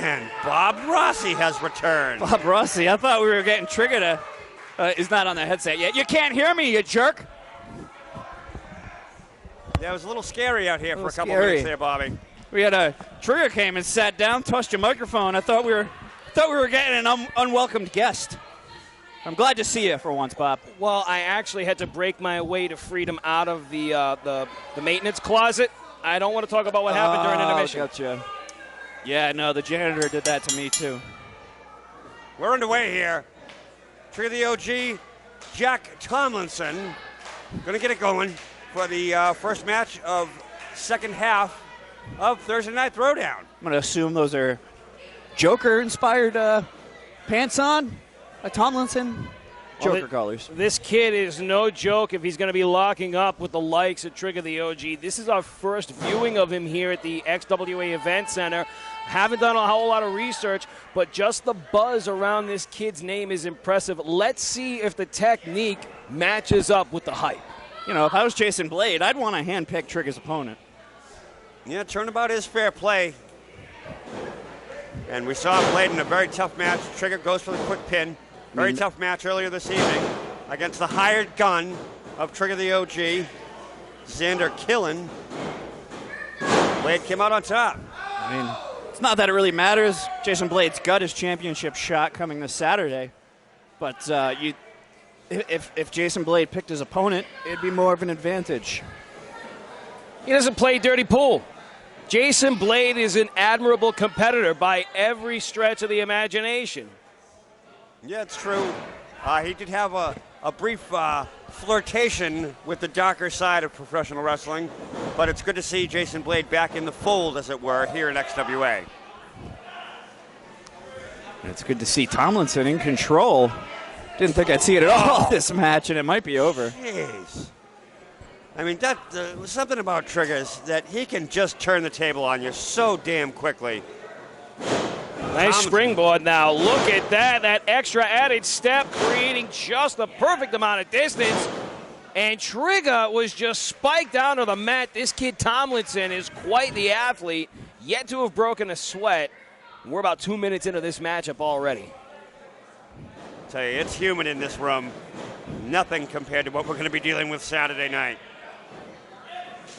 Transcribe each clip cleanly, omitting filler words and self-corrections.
And Bob Rossi has returned. Bob Rossi, I thought we were getting Trigga to, is not on the headset yet. You can't hear me, you jerk. Yeah, it was a little scary out here for a couple minutes there, Bobby. We had a Trigga came and sat down, touched your microphone. I thought we were getting an unwelcomed guest. I'm glad to see you for once, Bob. Well, I actually had to break my way to freedom out of the maintenance closet. I don't want to talk about what happened during intermission. Gotcha. Yeah, no, the janitor did that to me too. We're underway here. Trigga the OG, Jack Tomlinson, going to get it going for the first match of second half of Thursday Night Throwdown. I'm going to assume those are Joker-inspired pants on. Tomlinson, Joker colors. This kid is no joke if he's going to be locking up with the likes of Trigga the OG. This is our first viewing of him here at the XWA Event Center. Haven't done a whole lot of research, but just the buzz around this kid's name is impressive. Let's see if the technique matches up with the hype. You know, if I was Jason Blade, I'd want to handpick Trigga's opponent. Yeah, turnabout is fair play. And we saw Blade in a very tough match. Trigga goes for the quick pin. Very tough match earlier this evening against the hired gun of Trigga the OG, Xander Killen. Blade came out on top. I mean, it's not that it really matters. Jason Blade's got his championship shot coming this Saturday. But if Jason Blade picked his opponent, it'd be more of an advantage. He doesn't play dirty pool. Jason Blade is an admirable competitor by every stretch of the imagination. Yeah, it's true. He did have a brief flirtation with the darker side of professional wrestling, but it's good to see Jason Blade back in the fold, as it were, here in XWA. It's good to see Tomlinson in control. Didn't think I'd see it at all this match, and it might be over. Jeez. I mean, that something about Trigga is that he can just turn the table on you so damn quickly. Nice springboard now. Look at that. That extra added step creating just the perfect amount of distance. And Trigga was just spiked down to the mat. This kid Tomlinson is quite the athlete, yet to have broken a sweat. We're about 2 minutes into this matchup already. I tell you, it's humid in this room. Nothing compared to what we're going to be dealing with Saturday night.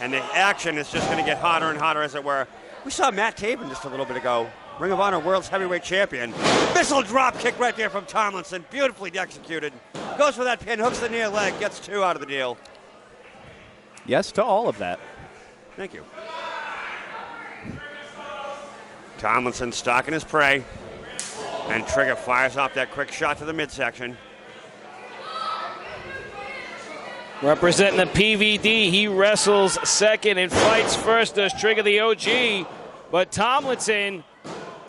And the action is just going to get hotter and hotter, as it were. We saw Matt Taven just a little bit ago. Ring of Honor World's Heavyweight Champion. Missile drop kick right there from Tomlinson. Beautifully executed. Goes for that pin, hooks the near leg, gets two out of the deal. Yes to all of that. Thank you. Tomlinson stalking his prey. And Trigga fires off that quick shot to the midsection. Representing the PVD, he wrestles second and fights first, does Trigga the OG. But Tomlinson,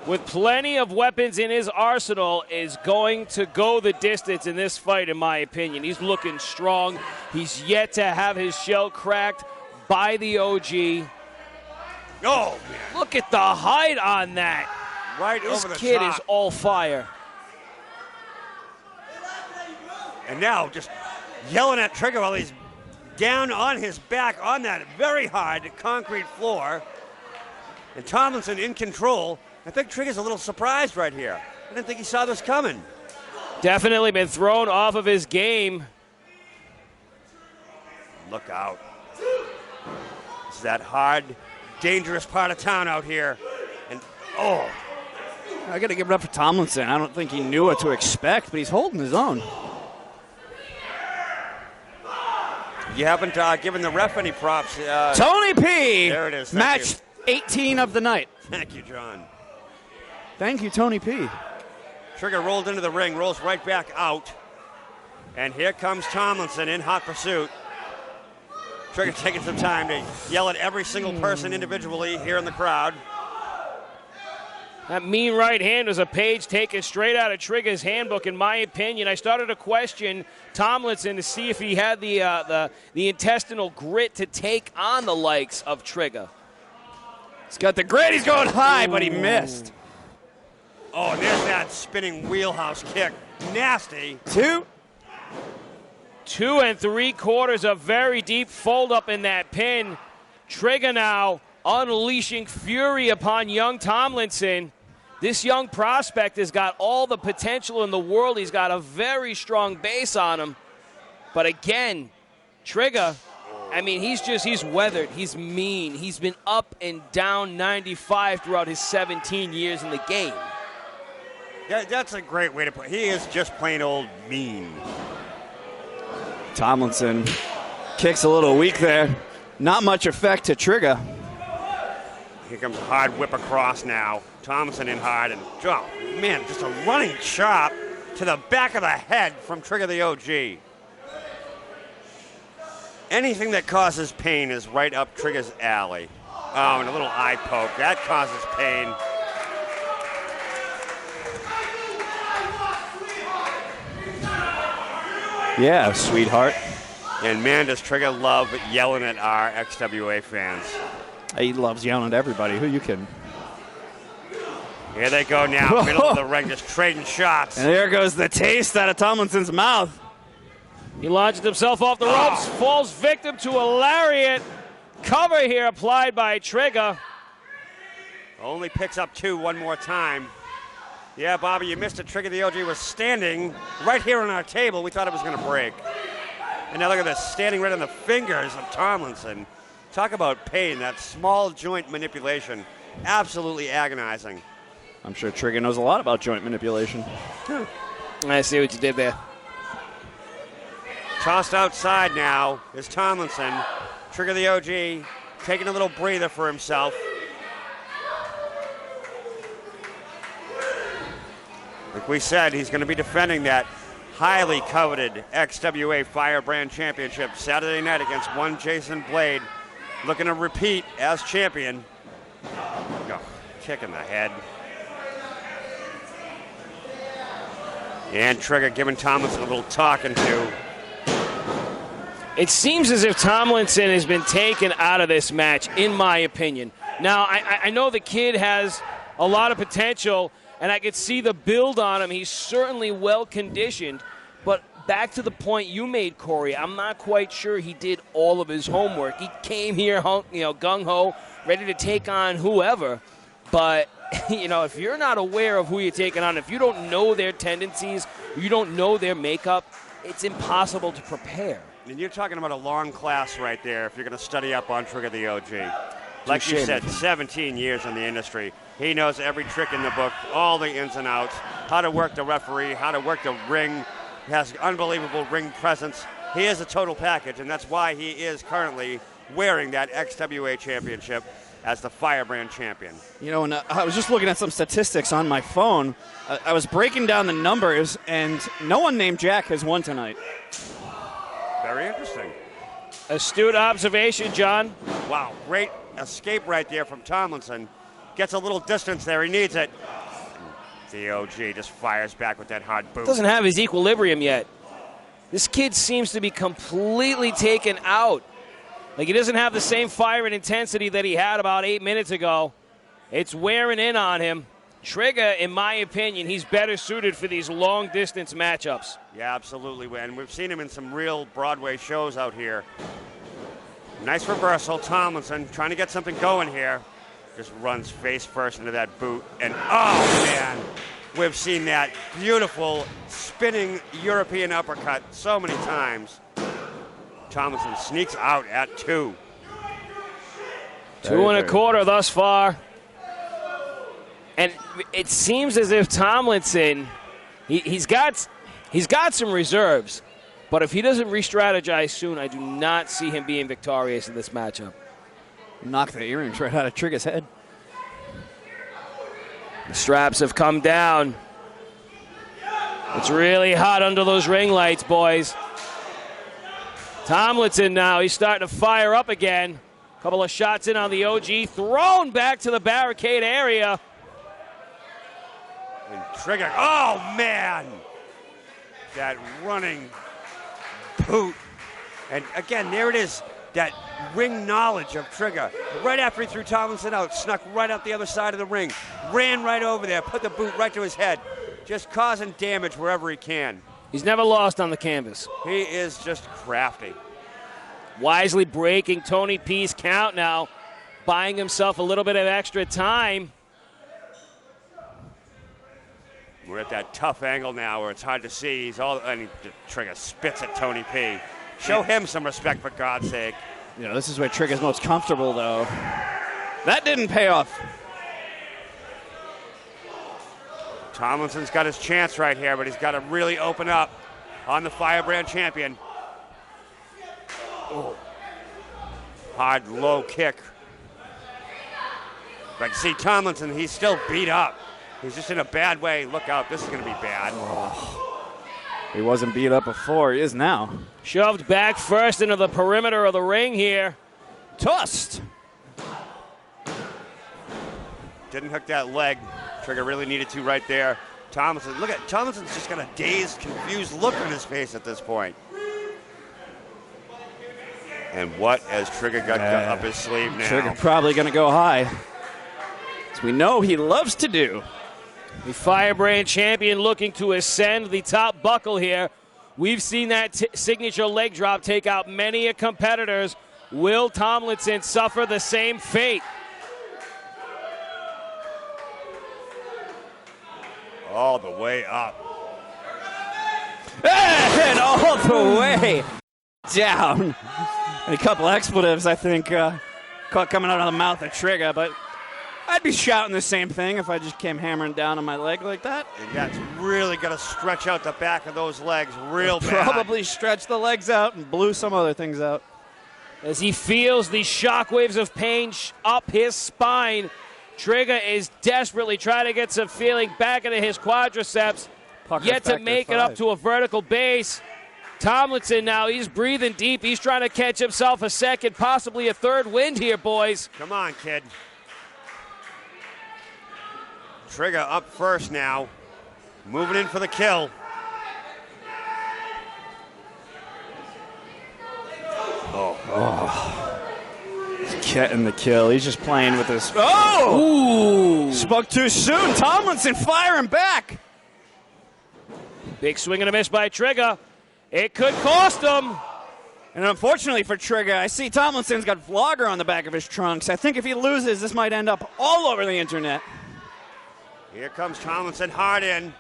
with plenty of weapons in his arsenal, is going to go the distance in this fight, in my opinion. He's looking strong. He's yet to have his shell cracked by the OG. Oh, man. Look at the height on that. Right this over the kid top. Is all fire. And now just yelling at Trigga while he's down on his back on that very hard concrete floor. And Tomlinson in control. I think Trigga's a little surprised right here. I didn't think he saw this coming. Definitely been thrown off of his game. Look out. It's that hard, dangerous part of town out here. And, oh. I got to give it up for Tomlinson. I don't think he knew what to expect, but he's holding his own. You haven't given the ref any props. Tony P. There it is. Match 18 of the night. Thank you, John. Thank you, Tony P. Trigga rolled into the ring, rolls right back out. And here comes Tomlinson in hot pursuit. Trigga taking some time to yell at every single person individually here in the crowd. That mean right hand was a page taken straight out of Trigga's handbook, in my opinion. I started to question Tomlinson to see if he had the intestinal grit to take on the likes of Trigga. He's got the grit. He's going high, but he missed. Oh, and there's that spinning wheelhouse kick. Nasty. 2 3/4, a very deep fold up in that pin. Trigga now unleashing fury upon young Tomlinson. This young prospect has got all the potential in the world. He's got a very strong base on him. But again, Trigga, I mean, he's weathered. He's mean. He's been up and down 95 throughout his 17 years in the game. Yeah, that's a great way to put it. He is just plain old mean. Tomlinson kicks a little weak there. Not much effect to Trigga. Here comes a hard whip across now. Tomlinson in hard, and oh man, just a running chop to the back of the head from Trigga the OG. Anything that causes pain is right up Trigga's alley. Oh, and a little eye poke. That causes pain. Yeah, sweetheart. And man, does Trigga love yelling at our XWA fans. He loves yelling at everybody. Who you kidding? Here they go now, middle of the ring, just trading shots. And there goes the taste out of Tomlinson's mouth. He launches himself off the ropes, falls victim to a lariat. Cover here applied by Trigga. Only picks up 2 one more time. Yeah, Bobby, you missed it. Trigga the OG was standing right here on our table. We thought it was going to break. And now look at this, standing right on the fingers of Tomlinson. Talk about pain, that small joint manipulation. Absolutely agonizing. I'm sure Trigga knows a lot about joint manipulation. I see what you did there. Tossed outside now is Tomlinson. Trigga the OG taking a little breather for himself. Like we said, he's going to be defending that highly coveted XWA Firebrand Championship Saturday night against one Jason Blade. Looking to repeat as champion. Oh, kick in the head. And Trigga giving Tomlinson a little talking to. It seems as if Tomlinson has been taken out of this match, in my opinion. Now, I know the kid has a lot of potential, and I could see the build on him. He's certainly well-conditioned. But back to the point you made, Corey, I'm not quite sure he did all of his homework. He came here, gung-ho, ready to take on whoever. But, if you're not aware of who you're taking on, if you don't know their tendencies, you don't know their makeup, it's impossible to prepare. And you're talking about a long class right there if you're going to study up on Trigga the OG. Like you said, 17 years in the industry. He knows every trick in the book, all the ins and outs, how to work the referee, how to work the ring. He has unbelievable ring presence. He is a total package, and that's why he is currently wearing that XWA championship as the Firebrand champion. And I was just looking at some statistics on my phone. I was breaking down the numbers, and no one named Jack has won tonight. Very interesting. Astute observation, John. Wow, great escape right there from Tomlinson. Gets a little distance there. He needs it. The OG just fires back with that hard boot. Doesn't have his equilibrium yet. This kid seems to be completely taken out. Like he doesn't have the same fire and intensity that he had about 8 minutes ago. It's wearing in on him. Trigga, in my opinion, he's better suited for these long-distance matchups. Yeah, absolutely. And we've seen him in some real Broadway shows out here. Nice reversal. Tomlinson trying to get something going here. Just runs face first into that boot. And, oh, man, we've seen that beautiful spinning European uppercut so many times. Tomlinson sneaks out at 2. 2 1/4 thus far. And it seems as if Tomlinson, he's got some reserves. But if he doesn't re-strategize soon, I do not see him being victorious in this matchup. Knock the earrings right out of Trigga's head. The straps have come down. It's really hot under those ring lights, boys. Tomlinson now, he's starting to fire up again. Couple of shots in on the OG, thrown back to the barricade area. And Trigga, oh man! That running boot. And again, there it is, that ring knowledge of Trigga. Right after he threw Tomlinson out, snuck right out the other side of the ring. Ran right over there, put the boot right to his head. Just causing damage wherever he can. He's never lost on the canvas. He is just crafty. Wisely breaking Tony P's count now, buying himself a little bit of extra time. We're at that tough angle now where it's hard to see. And Trigga spits at Tony P. Show him some respect, for God's sake. You know, this is where Trigga's most comfortable, though. That didn't pay off. Tomlinson's got his chance right here, but he's got to really open up on the Firebrand champion. Oh. Hard, low kick. But see, Tomlinson, he's still beat up. He's just in a bad way. Look out, this is going to be bad. Oh. He wasn't beat up before, he is now. Shoved back first into the perimeter of the ring here. Tossed. Didn't hook that leg. Trigga really needed to right there. Tomlinson, look at Tomlinson's just got a dazed, confused look on his face at this point. And what has Trigga got up his sleeve now? Trigga probably going to go high, as we know he loves to do. The Firebrand champion looking to ascend the top buckle here. We've seen that signature leg drop take out many competitors. Will Tomlinson suffer the same fate? All the way up. And all the way down. And a couple expletives, I think, caught coming out of the mouth of Trigga, but I'd be shouting the same thing if I just came hammering down on my leg like that. And that's really going to stretch out the back of those legs real bad. Probably stretched the legs out and blew some other things out. As he feels the shockwaves of pain up his spine, Trigga is desperately trying to get some feeling back into his quadriceps, yet to make it up to a vertical base. Tomlinson now, he's breathing deep. He's trying to catch himself a second, possibly a third wind here, boys. Come on, kid. Trigga up first now, moving in for the kill. He's getting the kill. He's just playing with his. Oh! Ooh! Spoke too soon. Tomlinson firing back. Big swing and a miss by Trigga. It could cost him. And unfortunately for Trigga, I see Tomlinson's got Vlogger on the back of his trunks. I think if he loses, this might end up all over the internet. Here comes Tomlinson hard in.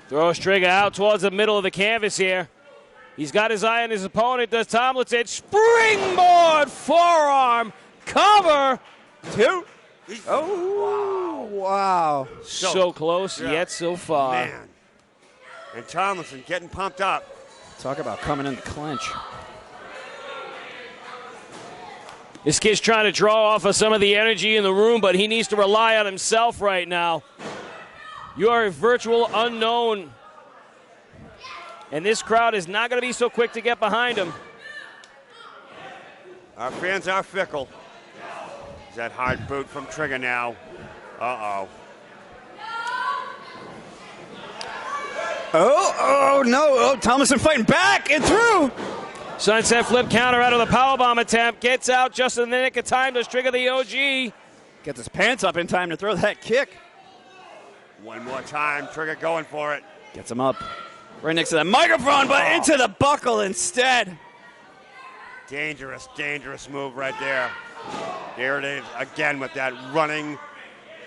Throws Trigga out towards the middle of the canvas here. He's got his eye on his opponent. Does Tomlinson springboard forearm cover? Two. Oh, wow. So close, yet so far. Man. And Tomlinson getting pumped up. Talk about coming in the clinch. This kid's trying to draw off of some of the energy in the room, but he needs to rely on himself right now. You are a virtual unknown. And this crowd is not going to be so quick to get behind him. Our fans are fickle. Is that hard boot from Trigga now? Uh-oh. Oh, no. Oh, Tomlinson fighting back and through. Sunset flip counter out of the powerbomb attempt. Gets out just in the nick of time. Does Trigga the OG. Gets his pants up in time to throw that kick. One more time. Trigga going for it. Gets him up. Right next to that microphone, but into the buckle instead. Dangerous, dangerous move right there. There it is again with that running,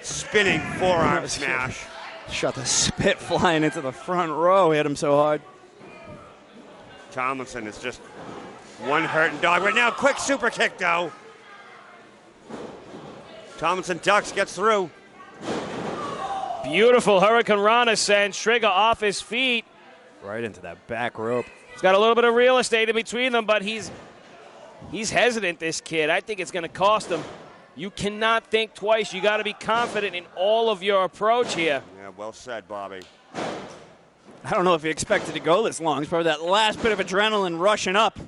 spinning forearm smash. Shot the spit flying into the front row. Hit him so hard. Tomlinson is just one hurting dog right now. Quick super kick, though. Tomlinson ducks, gets through. Beautiful Hurricane Rana sends Trigga off his feet. Right into that back rope. He's got a little bit of real estate in between them, but he's hesitant, this kid. I think it's going to cost him. You cannot think twice. You got to be confident in all of your approach here. Yeah, well said, Bobby. I don't know if he expected to go this long. It's probably that last bit of adrenaline rushing up.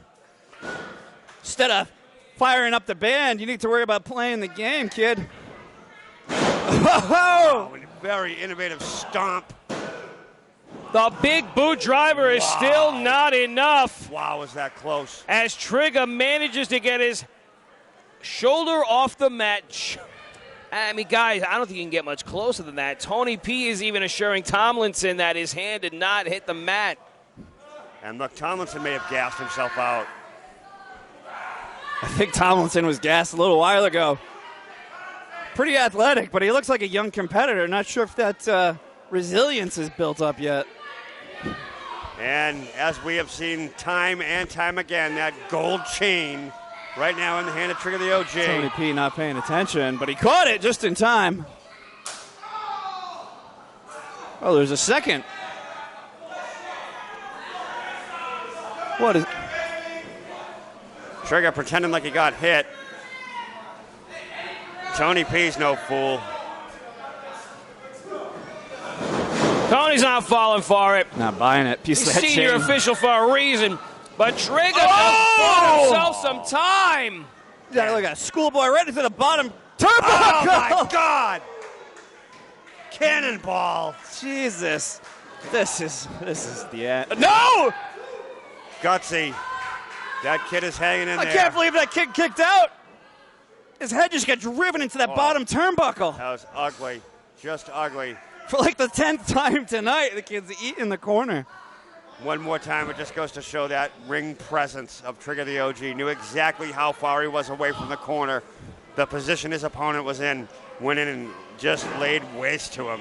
Instead of firing up the band, you need to worry about playing the game, kid. Oh, a very innovative stomp. The big boot driver is still not enough. Wow, is that close. As Trigga manages to get his shoulder off the mat. I mean, guys, I don't think you can get much closer than that. Tony P is even assuring Tomlinson that his hand did not hit the mat. And look, Tomlinson may have gassed himself out. I think Tomlinson was gassed a little while ago. pretty athletic, but he looks like a young competitor. Not sure if that resilience is built up yet. And as we have seen time and time again, that gold chain right now in the hand of Trigga the OG. Tony P not paying attention, but he caught it just in time. Oh, there's a second. What is... Trigga pretending like he got hit. Tony P's no fool. Tony's not falling for it. Not buying it. Piece He's of that senior chain. official for a reason. But Trigga just bought himself some time. Yeah, look at a schoolboy right into the bottom. Oh Turnbuckle! my God! Cannonball. Jesus. This is the end. No! Gutsy. That kid is hanging in I there. can't believe that kid kicked out. His head just got driven into that bottom turnbuckle. That was ugly. Just ugly. For like the 10th time tonight, the kid's eating the corner. One more time, it just goes to show that ring presence of Trigga the OG. Knew exactly how far he was away from the corner, the position his opponent was in, went in and just laid waste to him.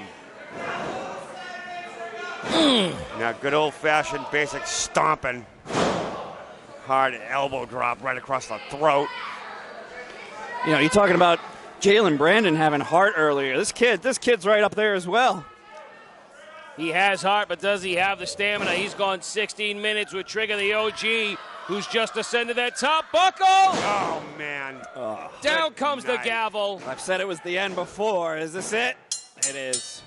Now, good old-fashioned basic stomping. Hard elbow drop right across the throat. You know, you're talking about Jalen Brandon having heart earlier. This kid's right up there as well. He has heart, but does he have the stamina? He's gone 16 minutes with Trigga the OG, who's just ascended that top buckle. Oh, man. Down comes the night. gavel. I've said it was the end before. Is this it? It is.